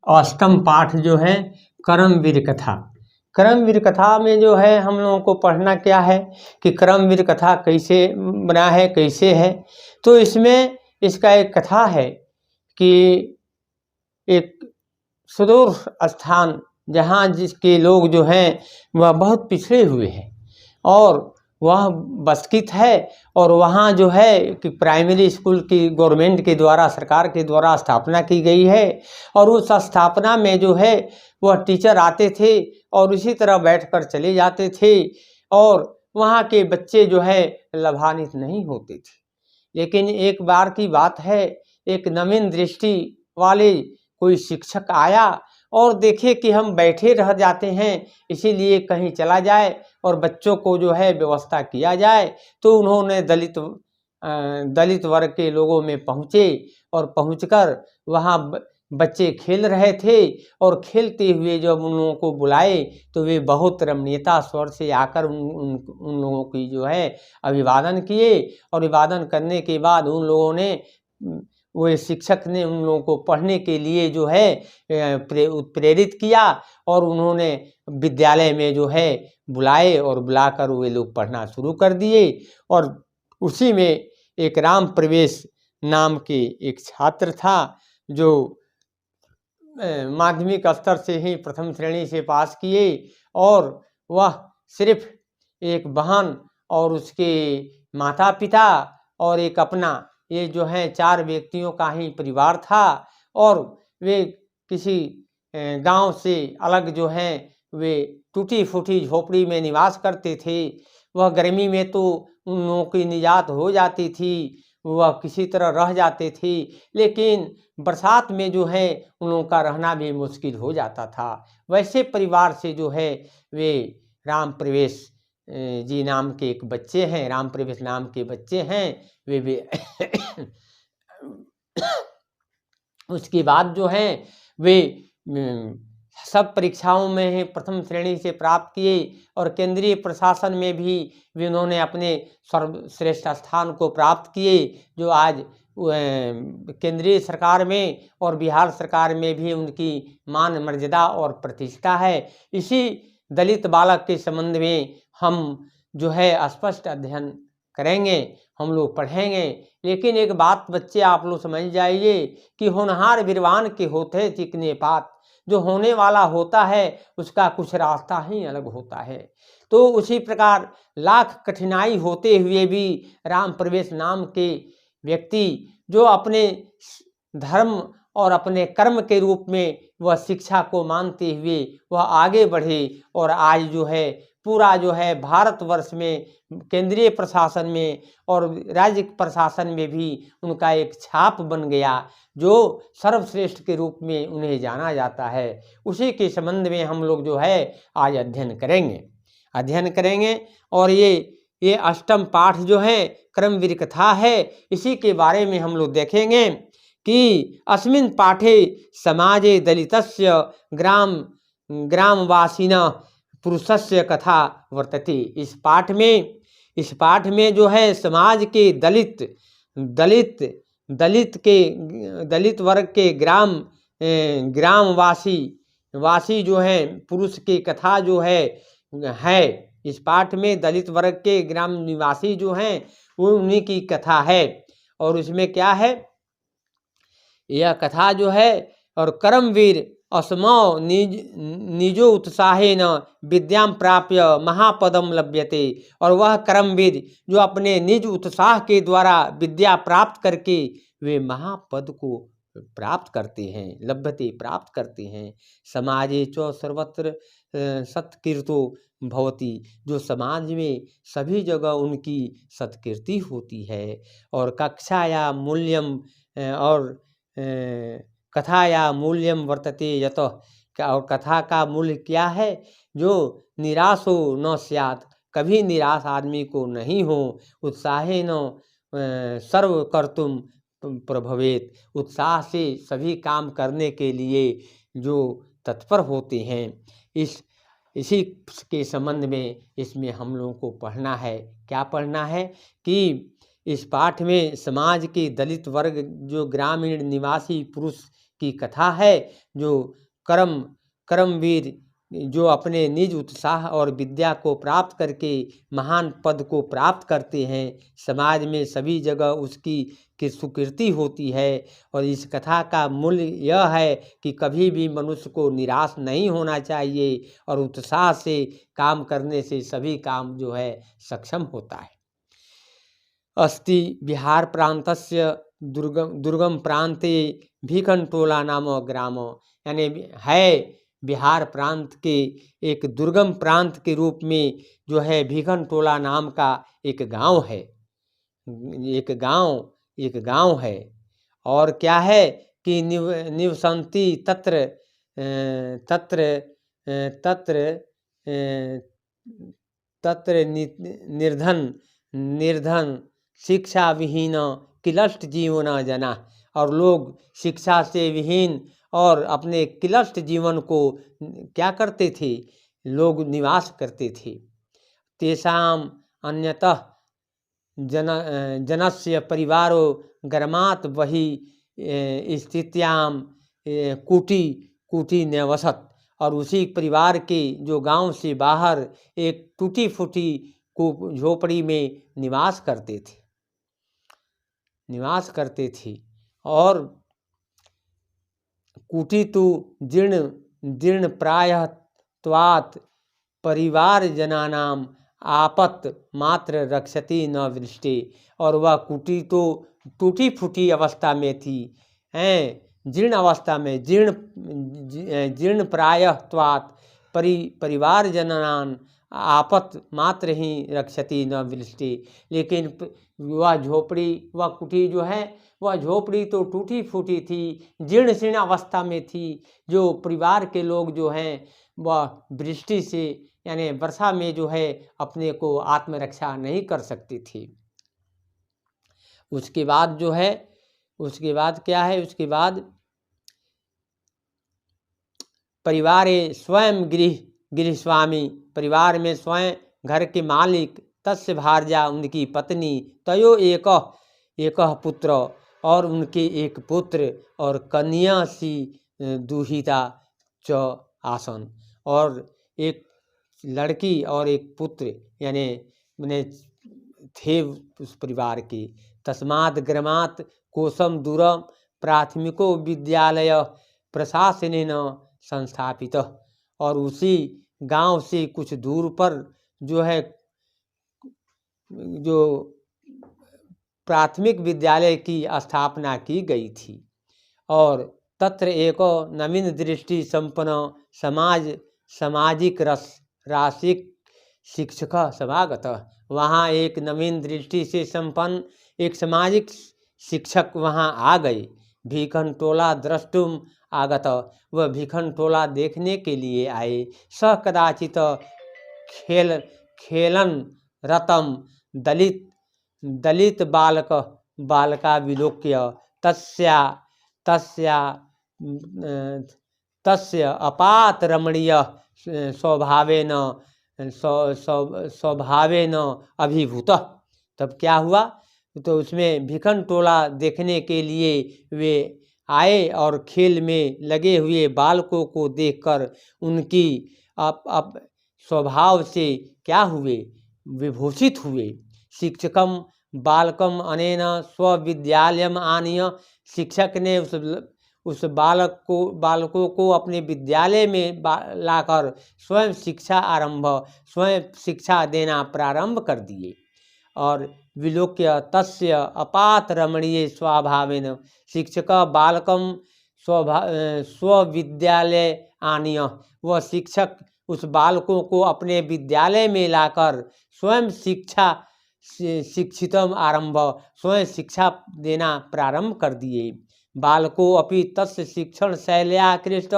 अष्टम पाठ जो है कर्मवीर कथा। कर्मवीर कथा में जो है हम लोगों को पढ़ना क्या है कि कर्मवीर कथा कैसे बना है, कैसे है। तो इसमें इसका एक कथा है कि एक सुदूर स्थान जहाँ जिसके लोग जो हैं वह बहुत पिछड़े हुए हैं और वह बस्कित है, और वहाँ जो है कि प्राइमरी स्कूल की गवर्नमेंट के द्वारा, सरकार के द्वारा स्थापना की गई है। और उस स्थापना में जो है वह टीचर आते थे और उसी तरह बैठकर चले जाते थे, और वहाँ के बच्चे जो है लाभान्वित नहीं होते थे। लेकिन एक बार की बात है, एक नवीन दृष्टि वाले कोई शिक्षक आया और देखे कि हम बैठे रह जाते हैं, इसीलिए कहीं चला जाए और बच्चों को जो है व्यवस्था किया जाए। तो उन्होंने दलित वर्ग के लोगों में पहुँचे और पहुंचकर वहाँ बच्चे खेल रहे थे, और खेलते हुए जब उन लोगों को बुलाए तो वे बहुत रमणीयता स्वर से आकर उन लोगों की जो है अभिवादन किए। और अभिवादन करने के बाद उन लोगों ने, वो शिक्षक ने उन लोगों को पढ़ने के लिए जो है प्रेरित किया, और उन्होंने विद्यालय में जो है बुलाए और बुलाकर वे लोग पढ़ना शुरू कर दिए। और उसी में एक राम प्रवेश नाम के एक छात्र था जो माध्यमिक स्तर से ही प्रथम श्रेणी से पास किए, और वह सिर्फ एक बहन और उसके माता पिता और एक अपना, ये जो है 4 व्यक्तियों का ही परिवार था। और वे किसी गांव से अलग जो हैं वे टूटी फूटी झोपड़ी में निवास करते थे। वह गर्मी में तो उन लोगों की निजात हो जाती थी, वह किसी तरह रह जाते थे, लेकिन बरसात में जो है उन लोगों का रहना भी मुश्किल हो जाता था। वैसे परिवार से जो है वे राम प्रवेश जी नाम के एक बच्चे हैं, राम प्रवेश नाम के बच्चे हैं वे उसके बाद जो है वे सब परीक्षाओं में ही प्रथम श्रेणी से प्राप्त किए, और केंद्रीय प्रशासन में भी उन्होंने अपने सर्वश्रेष्ठ स्थान को प्राप्त किए, जो आज केंद्रीय सरकार में और बिहार सरकार में भी उनकी मान मर्यादा और प्रतिष्ठा है। इसी दलित बालक के संबंध में हम जो है स्पष्ट अध्ययन करेंगे, हम लोग पढ़ेंगे। लेकिन एक बात बच्चे आप लोग समझ जाइए कि होनहार विद्वान के होते चिकने पात, जो होने वाला होता है उसका कुछ रास्ता ही अलग होता है। तो उसी प्रकार लाख कठिनाई होते हुए भी राम प्रवेश नाम के व्यक्ति जो अपने धर्म और अपने कर्म के रूप में वह शिक्षा को मानते हुए वह आगे बढ़े, और आज जो है पूरा जो है भारतवर्ष में केंद्रीय प्रशासन में और राज्य प्रशासन में भी उनका एक छाप बन गया, जो सर्वश्रेष्ठ के रूप में उन्हें जाना जाता है। उसी के संबंध में हम लोग जो है आज अध्ययन करेंगे। और ये अष्टम पाठ जो है कर्मवीर कथा है, इसी के बारे में हम लोग देखेंगे कि अस्मिन् पाठे समाजे दलितस्य ग्रामवासिनः पुरुषस्य कथा वर्तते। इस पाठ में जो है समाज के दलित वर्ग के ग्रामवासी जो है पुरुष की कथा जो है इस पाठ में दलित वर्ग के ग्राम निवासी जो हैं वो उन्हीं की कथा है। और उसमें क्या है, यह कथा जो है, और कर्मवीर अस्मौ निजो उत्साहेन विद्याम प्राप्य महापदम लभ्यते। और वह कर्मवीर जो अपने निज उत्साह के द्वारा विद्या प्राप्त करके वे महापद को प्राप्त करते हैं, लभ्यते प्राप्त करते हैं। समाजे च सर्वत्र सत्कीर्तो भवति, जो समाज में सभी जगह उनकी सत्कीर्ति होती है। और कक्षाया मूल्यम और कथाया मूल्यम वर्तते यतः, और कथा का मूल्य क्या है, जो निराश हो न स्यात्, कभी निराश आदमी को नहीं हो। उत्साहे न सर्व कर्तुम प्रभवेत, उत्साह से सभी काम करने के लिए जो तत्पर होते हैं। इसी के संबंध में इसमें हम लोगों को पढ़ना है। क्या पढ़ना है कि इस पाठ में समाज के दलित वर्ग जो ग्रामीण निवासी पुरुष की कथा है। जो कर्मवीर जो अपने निज उत्साह और विद्या को प्राप्त करके महान पद को प्राप्त करते हैं, समाज में सभी जगह उसकी सुकीर्ति होती है। और इस कथा का मूल्य यह है कि कभी भी मनुष्य को निराश नहीं होना चाहिए और उत्साह से काम करने से सभी काम जो है सक्षम होता है। अस्ति बिहार प्रांतस्य दुर्गम प्रांते भीखनटोला नाम ग्राम, यानी है बिहार प्रांत के एक दुर्गम प्रांत के रूप में जो है भीखनटोला नाम का एक गांव है। एक गांव है। और क्या है कि निवसंति तत्र तत्र तत्र तत्र निर्धन शिक्षा विहीन क्लिष्ट जीवन जना। और लोग शिक्षा से विहीन और अपने क्लिष्ट जीवन को क्या करते थे, लोग निवास करते थे। तेषाम अन्यतः जनस्य परिवारो गर्मात वही स्थित्याम कुटी न्यवसत। और उसी परिवार के जो गांव से बाहर एक टूटी फूटी झोपड़ी में निवास करते थे। और कुटी तो जीर्ण प्रायः त्वात् परिवार जनानाम आपत मात्र रक्षति न वृष्टि। और वह कुटी तो टूटी फूटी अवस्था में थी, जीर्ण अवस्था में, जीर्ण प्रायः त्वात् परिवार जनानाम आपत मात्र ही रक्षति न वृष्टि। लेकिन वह झोपड़ी, वह कुटी जो है, वह झोपड़ी तो टूटी फूटी थी, जीर्ण शीर्ण अवस्था में थी। जो परिवार के लोग जो हैं वह वृष्टि से यानी वर्षा में जो है अपने को आत्मरक्षा नहीं कर सकती थी। उसके बाद जो है, उसके बाद क्या है, उसके बाद परिवारे स्वयं गृह स्वामी, परिवार में स्वयं घर के मालिक, तस्य भार्या उनकी पत्नी, तयो एक पुत्र और उनके एक पुत्र, और कन्या सी दुहिता च आसन। और एक लड़की और एक पुत्र यानी थे उस परिवार के। तस्मात् ग्रामात् कोशम दूरम प्राथमिको विद्यालय प्रशासनेन संस्थापित। और उसी गांव से कुछ दूर पर जो है जो प्राथमिक विद्यालय की स्थापना की गई थी। और तत्र एको नवीन दृष्टि संपन्न सामाजिक राशिक शिक्षक समागत। वहाँ एक नवीन दृष्टि से संपन्न एक सामाजिक शिक्षक वहाँ आ गए। भीखनटोला द्रष्टुम आगत, वह भीखनटोला देखने के लिए आए। स कदाचित खेलन रतम दलित बालका विलोक्य तस्य अपात रमणीय स्वभावेन अभिभूत। तब क्या हुआ, तो उसमें भीखनटोला देखने के लिए वे आए और खेल में लगे हुए बालकों को देखकर उनकी अब स्वभाव से क्या हुए, विभूषित हुए। शिक्षकम बालकम अनेन स्वविद्यालयम आनीय, शिक्षक ने उस बालकों को अपने विद्यालय में लाकर स्वयं शिक्षा देना प्रारंभ कर दिए। और विलोक्य तस्य अपात रमणीय स्वभावेन, शिक्षक बालकम स्वविद्यालय आनीय, वह शिक्षक उस बालकों को अपने विद्यालय में लाकर स्वयं शिक्षितम आरंभ, स्वयं शिक्षा देना प्रारंभ कर दिए। बालको अपि तस्य शिक्षण शैल्याकृष्ट,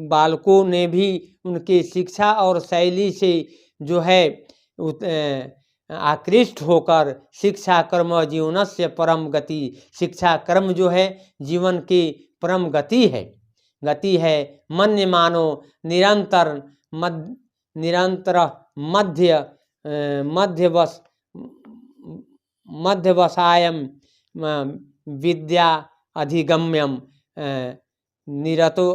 बालकों ने भी उनके शिक्षा और शैली से जो है आकृष्ट होकर शिक्षा कर्म जीवनस्य परम गति, शिक्षा कर्म जो है जीवन की परम गति है। मन्य मानो निरंतर मध्यवसायम अधिगम्यम निरतो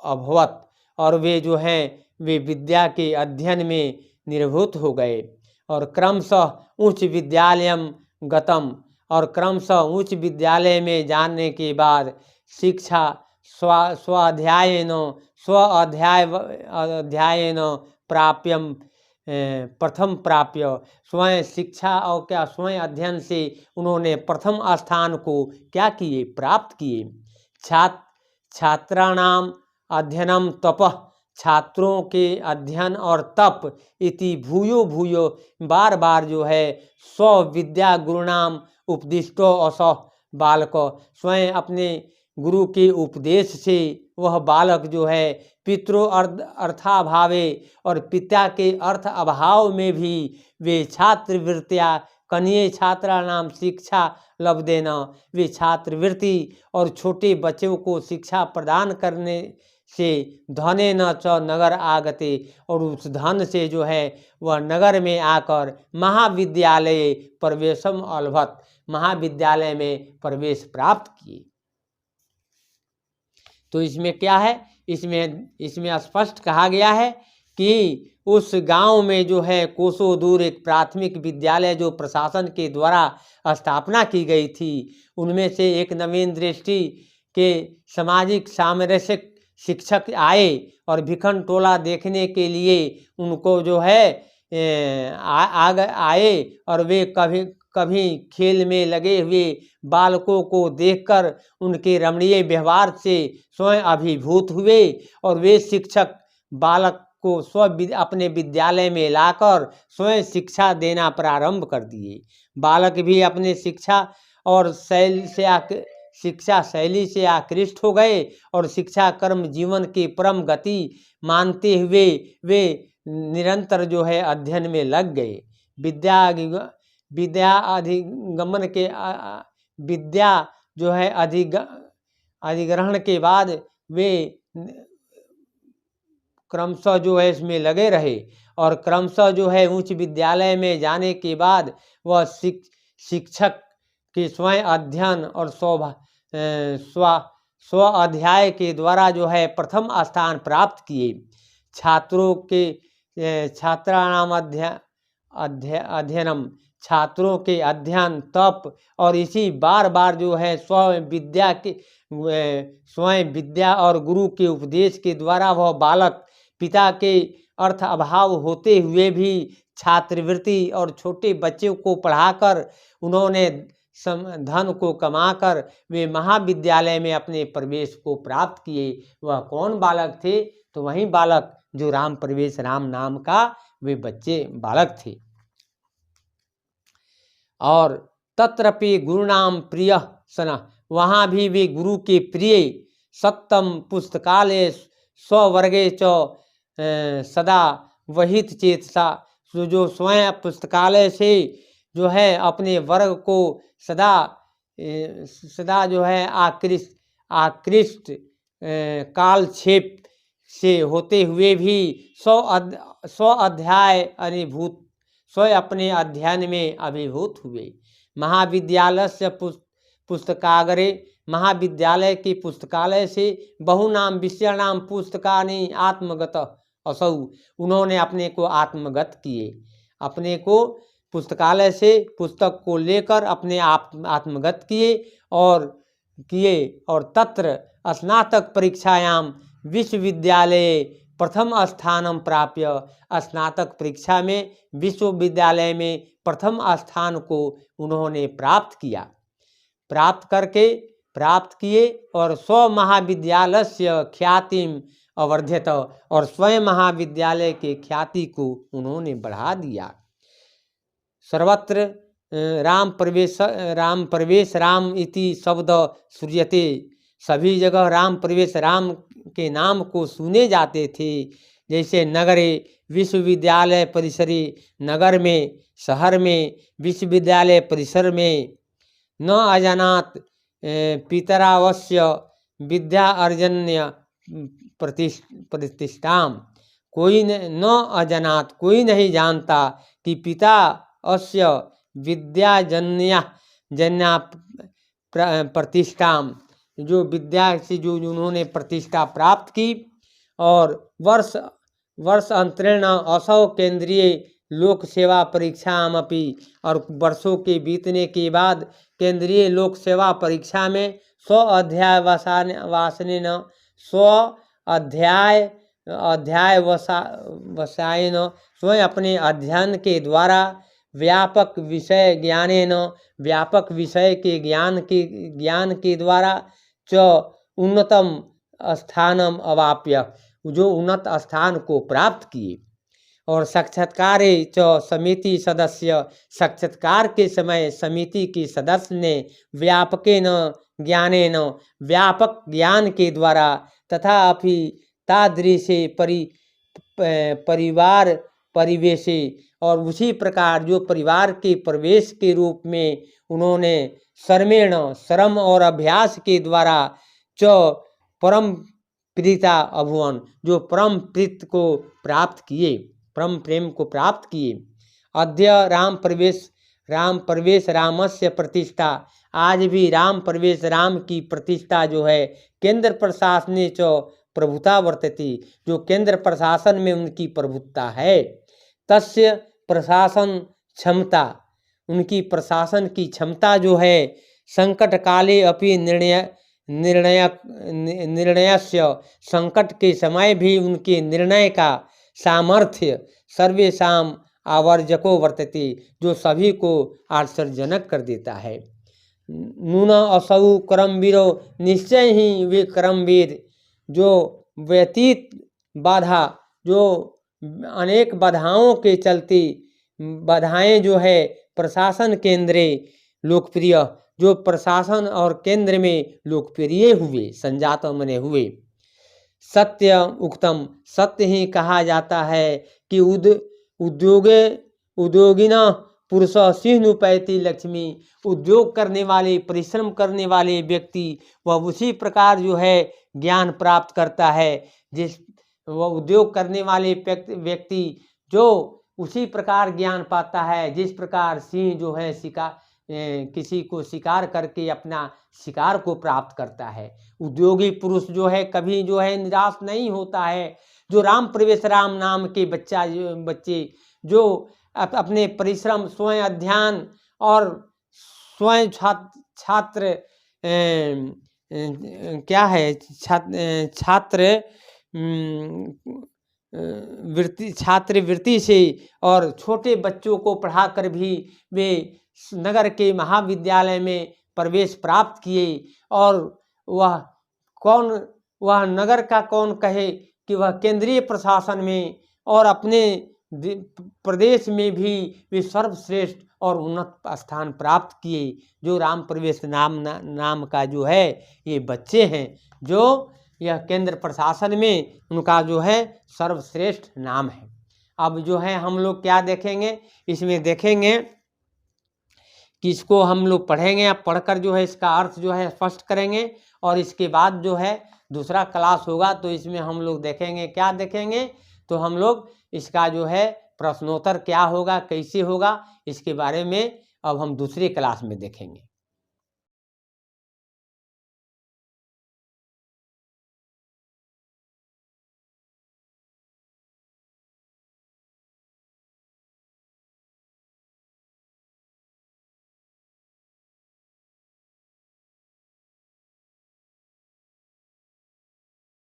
अभवत, और वे जो हैं वे विद्या के अध्ययन में निरभूत हो गए। और क्रमशः उच्च विद्यालयम गतम, और क्रमशः उच्च विद्यालय में जाने के बाद शिक्षा स्वाध्यायन अध्यायन प्राप्यम प्रथम प्राप्य, स्वयं शिक्षा और क्या स्वयं अध्ययन से उन्होंने प्रथम स्थान को क्या किए, प्राप्त किए। छात्राणाम अध्ययनम तपः, छात्रों के अध्ययन और तप, इति भूयो भूयो, बार बार जो है, स्व विद्या गुरुनाम उपदिष्टो असह बालको, स्वयं अपने गुरु के उपदेश से वह बालक जो है पितरो अर्थाभावे, और पिता के अर्थ अभाव में भी वे छात्रवृत्तियाँ कन्ये छात्रा नाम शिक्षा लब्धेन, वे छात्रवृत्ति और छोटे बच्चों को शिक्षा प्रदान करने से धने न च नगर आगते, और उस धन से जो है वह नगर में आकर महाविद्यालय प्रवेशम अलभत, महाविद्यालय में प्रवेश प्राप्त किए। तो इसमें क्या है, इसमें स्पष्ट कहा गया है कि उस गांव में जो है कोसों दूर एक प्राथमिक विद्यालय जो प्रशासन के द्वारा स्थापना की गई थी, उनमें से एक नवीन दृष्टि के सामाजिक सामरस्यिक शिक्षक आए और भिखन टोला देखने के लिए उनको जो है आए, और वे कभी खेल में लगे हुए बालकों को देखकर उनके रमणीय व्यवहार से स्वयं अभिभूत हुए, और वे शिक्षक बालक को अपने विद्यालय में लाकर स्वयं शिक्षा देना प्रारंभ कर दिए। बालक भी अपने शिक्षा शैली से आकृष्ट हो गए, और शिक्षा कर्म जीवन की परम गति मानते हुए वे निरंतर जो है अध्ययन में लग गए। विद्या जो है अधिग्रहण के बाद वे क्रमशः जो है इसमें लगे रहे, और क्रमशः जो है उच्च विद्यालय में जाने के बाद वह शिक्षक के स्वयं अध्ययन और स्व अध्याय के द्वारा जो है प्रथम स्थान प्राप्त किए। छात्राणाम अध्ययनम, छात्रों के अध्ययन तप, और इसी बार बार जो है स्वयं विद्या और गुरु के उपदेश के द्वारा वह बालक पिता के अर्थ अभाव होते हुए भी छात्रवृत्ति और छोटे बच्चों को पढ़ाकर उन्होंने धन को कमाकर वे महाविद्यालय में अपने प्रवेश को प्राप्त किए। वह कौन बालक थे, तो वही बालक जो राम प्रवेश राम नाम का वे बच्चे बालक थे। और तत्रपि गुरुनाम प्रिय सन, वहाँ भी वे गुरु के प्रिय सत्तम पुस्तकालय स्ववर्गे च सदा वहित चेतसा, जो स्वयं पुस्तकालय से जो है अपने वर्ग को सदा जो है आकृष्ट कालक्षेप से होते हुए भी स्व अध्याय अभिभूत, स्वयं अपने अध्ययन में अभिभूत हुए। महाविद्यालय से पुस्तकागरे, महाविद्यालय के पुस्तकालय से बहुनाम विषयाणाम पुस्तकानि आत्मगत असौ, उन्होंने अपने को आत्मगत किए, अपने को पुस्तकालय से पुस्तक को लेकर अपने आप आत्मगत किए और तत्र स्नातक परीक्षायाम विश्वविद्यालय प्रथम स्थानम प्राप्य, स्नातक परीक्षा में विश्वविद्यालय में प्रथम स्थान को उन्होंने प्राप्त किए और स्व महाविद्यालय से ख्यातिम अवर्ध्यत, और स्वयं महाविद्यालय के ख्याति को उन्होंने बढ़ा दिया। सर्वत्र राम प्रवेश राम इति शब्द श्रूयते, सभी जगह राम प्रवेश राम के नाम को सुने जाते थे। जैसे नगरे विश्वविद्यालय परिसरे, नगर में शहर में विश्वविद्यालय परिसर में, न अजानात पितरावस्य विद्या अर्जन्य प्रतिष्ठाम, कोई न अजानात, कोई नहीं जानता कि पिता अस्य विद्याजन्या प्रतिष्ठा, जो विद्या से जो उन्होंने प्रतिष्ठा प्राप्त की। और वर्ष अंतरेण असौ केंद्रीय लोक सेवा परीक्षामपि, और वर्षों के बीतने के बाद केंद्रीय लोक सेवा परीक्षा में 100 अध्याय वासनेन 100 अध्याय वसायन स्वयं अपने अध्ययन के द्वारा व्यापक विषय ज्ञानेन, व्यापक विषय के ज्ञान के द्वारा च उन्नतम स्थानम अवाप्य, जो उन्नत स्थान को प्राप्त किए। और साक्षात्कारे च समिति सदस्य, साक्षात्कार के समय समिति के सदस्य ने व्यापकेन ज्ञानेन, व्यापक ज्ञान के द्वारा, तथा अपि तादृशे परिवार परिवेशे, और उसी प्रकार जो परिवार के प्रवेश के रूप में उन्होंने श्रमेण, श्रम और अभ्यास के द्वारा च परम प्रीता अभुवन, जो परम प्रीत को प्राप्त किए, परम प्रेम को प्राप्त किए। अद्य राम प्रवेश रामस्य प्रतिष्ठा, आज भी राम प्रवेश राम की प्रतिष्ठा जो है केंद्र प्रशासने च प्रभुता वर्तते, जो केंद्र प्रशासन में उनकी प्रभुता है। तस्य प्रशासन क्षमता, उनकी प्रशासन की क्षमता जो है संकट काले अपि निर्णयस्य, संकट के समय भी उनके निर्णय का सामर्थ्य सर्वेषाम आवर्जको वर्तते, जो सभी को आश्चर्यजनक कर देता है। नून असौ कर्मवीरो, निश्चय ही वे कर्मवीर जो व्यतीत बाधा, जो अनेक बाधाओं के चलते, बाधाएं जो है प्रशासन केंद्रे लोकप्रिय, जो प्रशासन और केंद्र में लोकप्रिय हुए, संजात मने हुए। सत्य उक्तम, सत्य ही कहा जाता है कि उद्योगिना पुरुष सिंहुपैति लक्ष्मी, उद्योग करने वाले, परिश्रम करने वाले व्यक्ति वह उसी प्रकार जो है ज्ञान प्राप्त करता है, जिस वह उद्योग करने वाले व्यक्ति जो उसी प्रकार ज्ञान पाता है जिस प्रकार सिंह जो है किसी को शिकार करके अपना शिकार को प्राप्त करता है। उद्योगी पुरुष जो है कभी जो है निराश नहीं होता है। जो राम प्रवेश राम नाम के बच्चे जो अपने परिश्रम, स्वयं अध्ययन और स्वयं छात्र छात्रवृत्ति से और छोटे बच्चों को पढ़ाकर भी वे नगर के महाविद्यालय में प्रवेश प्राप्त किए। और वह नगर का कौन कहे कि वह केंद्रीय प्रशासन में और अपने प्रदेश में भी वे सर्वश्रेष्ठ और उन्नत स्थान प्राप्त किए। जो राम प्रवेश नाम का जो है ये बच्चे हैं, जो यह केंद्र प्रशासन में उनका जो है सर्वश्रेष्ठ नाम है। अब जो है हम लोग क्या देखेंगे, इसमें देखेंगे कि इसको हम लोग पढ़ेंगे, पढ़कर जो है इसका अर्थ जो है स्पष्ट करेंगे। और इसके बाद जो है दूसरा क्लास होगा तो इसमें हम लोग देखेंगे, क्या देखेंगे तो हम लोग इसका जो है प्रश्नोत्तर क्या होगा, कैसे होगा, इसके बारे में अब हम दूसरी क्लास में देखेंगे।